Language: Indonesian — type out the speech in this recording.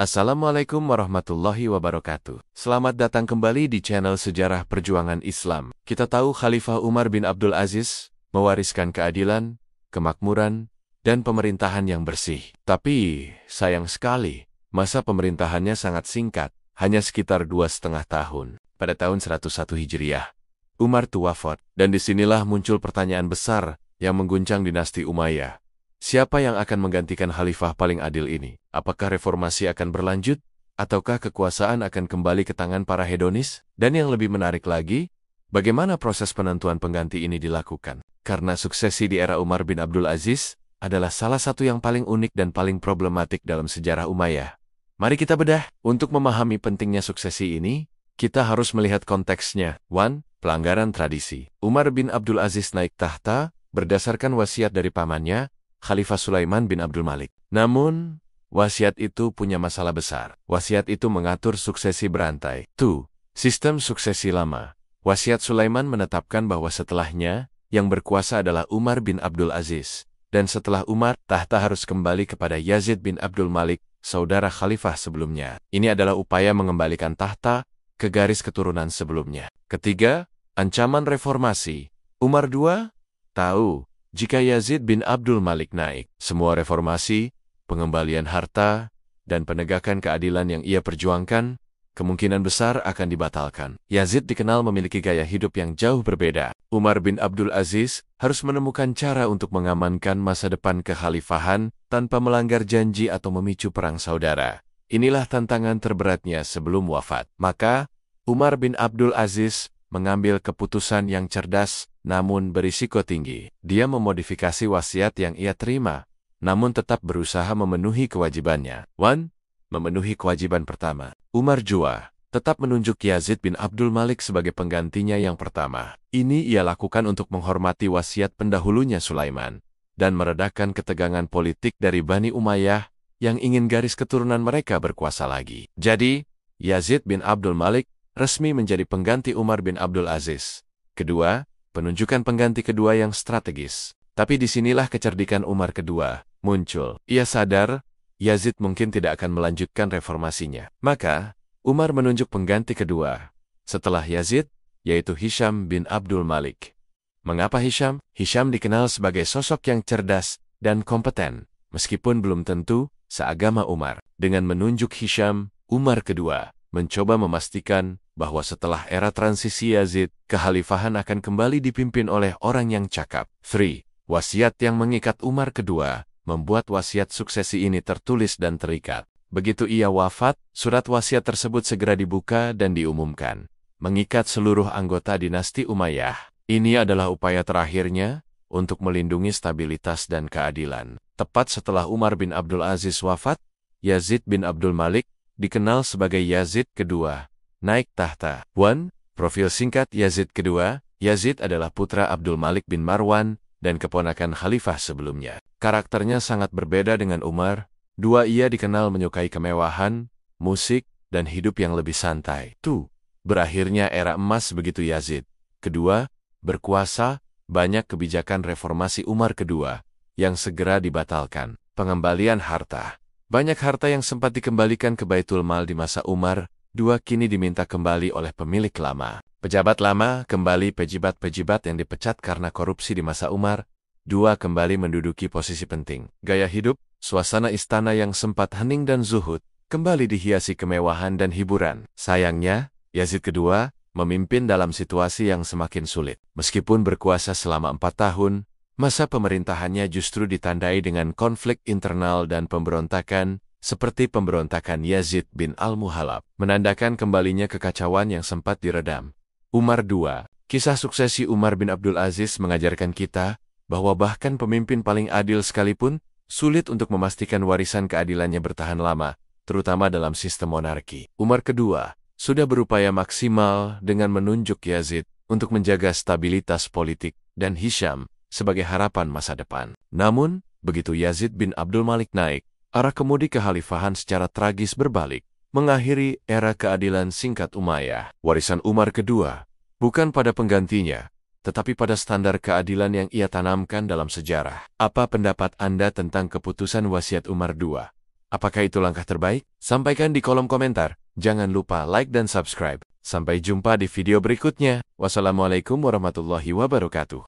Assalamualaikum warahmatullahi wabarakatuh. Selamat datang kembali di channel Sejarah Perjuangan Islam. Kita tahu Khalifah Umar bin Abdul Aziz mewariskan keadilan, kemakmuran, dan pemerintahan yang bersih. Tapi, sayang sekali, masa pemerintahannya sangat singkat, hanya sekitar 2,5 tahun. Pada tahun 101 Hijriah, Umar wafat, dan disinilah muncul pertanyaan besar yang mengguncang dinasti Umayyah. Siapa yang akan menggantikan khalifah paling adil ini? Apakah reformasi akan berlanjut? Ataukah kekuasaan akan kembali ke tangan para hedonis? Dan yang lebih menarik lagi, bagaimana proses penentuan pengganti ini dilakukan? Karena suksesi di era Umar bin Abdul Aziz adalah salah satu yang paling unik dan paling problematik dalam sejarah Umayyah. Mari kita bedah. Untuk memahami pentingnya suksesi ini, kita harus melihat konteksnya. 1. Pelanggaran tradisi. Umar bin Abdul Aziz naik tahta berdasarkan wasiat dari pamannya, Khalifah Sulaiman bin Abdul Malik. Namun, wasiat itu punya masalah besar. Wasiat itu mengatur suksesi berantai. 2. Sistem suksesi lama. Wasiat Sulaiman menetapkan bahwa setelahnya, yang berkuasa adalah Umar bin Abdul Aziz. Dan setelah Umar, tahta harus kembali kepada Yazid bin Abdul Malik, saudara khalifah sebelumnya. Ini adalah upaya mengembalikan tahta ke garis keturunan sebelumnya. 3. Ancaman reformasi. Umar II tahu, jika Yazid bin Abdul Malik naik, semua reformasi, pengembalian harta, dan penegakan keadilan yang ia perjuangkan, kemungkinan besar akan dibatalkan. Yazid dikenal memiliki gaya hidup yang jauh berbeda. Umar bin Abdul Aziz harus menemukan cara untuk mengamankan masa depan kekhalifahan tanpa melanggar janji atau memicu perang saudara. Inilah tantangan terberatnya sebelum wafat. Maka, Umar bin Abdul Aziz mengambil keputusan yang cerdas namun berisiko tinggi. Dia memodifikasi wasiat yang ia terima, namun tetap berusaha memenuhi kewajibannya. 1. Memenuhi kewajiban pertama. Umar II tetap menunjuk Yazid bin Abdul Malik sebagai penggantinya yang pertama. Ini ia lakukan untuk menghormati wasiat pendahulunya Sulaiman dan meredakan ketegangan politik dari Bani Umayyah yang ingin garis keturunan mereka berkuasa lagi. Jadi, Yazid bin Abdul Malik resmi menjadi pengganti Umar bin Abdul Aziz. Kedua, penunjukan pengganti kedua yang strategis. Tapi disinilah kecerdikan Umar II muncul. Ia sadar, Yazid mungkin tidak akan melanjutkan reformasinya. Maka, Umar menunjuk pengganti kedua setelah Yazid, yaitu Hisham bin Abdul Malik. Mengapa Hisham? Hisham dikenal sebagai sosok yang cerdas dan kompeten, meskipun belum tentu seagama Umar. Dengan menunjuk Hisham, Umar II mencoba memastikan bahwa setelah era transisi Yazid, kekhalifahan akan kembali dipimpin oleh orang yang cakap. 3. Wasiat yang mengikat Umar II membuat wasiat suksesi ini tertulis dan terikat. Begitu ia wafat, surat wasiat tersebut segera dibuka dan diumumkan, mengikat seluruh anggota dinasti Umayyah. Ini adalah upaya terakhirnya untuk melindungi stabilitas dan keadilan. Tepat setelah Umar bin Abdul Aziz wafat, Yazid bin Abdul Malik, dikenal sebagai Yazid II, naik tahta. 1. Profil singkat Yazid II. Yazid adalah putra Abdul Malik bin Marwan dan keponakan khalifah sebelumnya. Karakternya sangat berbeda dengan Umar. 2. Ia dikenal menyukai kemewahan, musik, dan hidup yang lebih santai. 2. Berakhirnya era emas begitu Yazid kedua berkuasa, banyak kebijakan reformasi Umar II yang segera dibatalkan. Pengembalian harta. Banyak harta yang sempat dikembalikan ke Baitul Mal di masa Umar II kini diminta kembali oleh pemilik lama. Pejabat lama kembali, pejabat-pejabat yang dipecat karena korupsi di masa Umar II kembali menduduki posisi penting. Gaya hidup, suasana istana yang sempat hening dan zuhud, kembali dihiasi kemewahan dan hiburan. Sayangnya, Yazid II memimpin dalam situasi yang semakin sulit. Meskipun berkuasa selama 4 tahun, masa pemerintahannya justru ditandai dengan konflik internal dan pemberontakan, seperti pemberontakan Yazid bin Al-Muhallab, menandakan kembalinya kekacauan yang sempat diredam. Umar II. Kisah suksesi Umar bin Abdul Aziz mengajarkan kita bahwa bahkan pemimpin paling adil sekalipun, sulit untuk memastikan warisan keadilannya bertahan lama, terutama dalam sistem monarki. Umar II sudah berupaya maksimal dengan menunjuk Yazid untuk menjaga stabilitas politik dan Hisham sebagai harapan masa depan. Namun, begitu Yazid bin Abdul Malik naik, arah kemudi kekhalifahan secara tragis berbalik, mengakhiri era keadilan singkat Umayyah. Warisan Umar II bukan pada penggantinya, tetapi pada standar keadilan yang ia tanamkan dalam sejarah. Apa pendapat Anda tentang keputusan wasiat Umar II? Apakah itu langkah terbaik? Sampaikan di kolom komentar. Jangan lupa like dan subscribe. Sampai jumpa di video berikutnya. Wassalamualaikum warahmatullahi wabarakatuh.